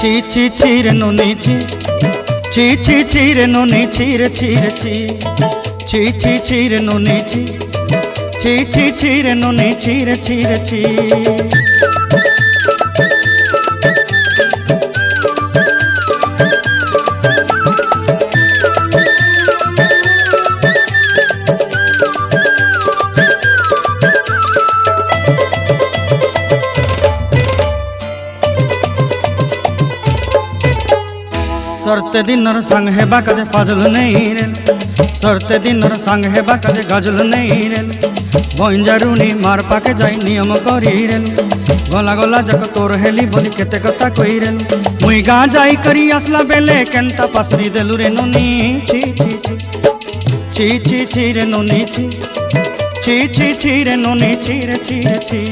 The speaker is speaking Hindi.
ছি ছি ছি রে নুনি ছি ছি ছি ছি রে নুনি ছি রে ছি রে ছি ছি ছি ছি রে নুনি ছি ছি ছি ছি রে নুনি ছি রে ছি রে ছি। सरते दिनर संग हेबा काजे फाजल नहीं रेल सरते दिनर संग हेबा काजे गजल नहीं रेल बंजारुनी मार पाके जाई नियम करी रेल गला गला जक तोर हेली बोली केते कथा कई रेल मुई गा जाई करी आसला बेले केंता पासरी देलु रे नुनी छी छी छी छी छी रे नुनी छी छी छी छी रे नुनी छी रे छी रे छी।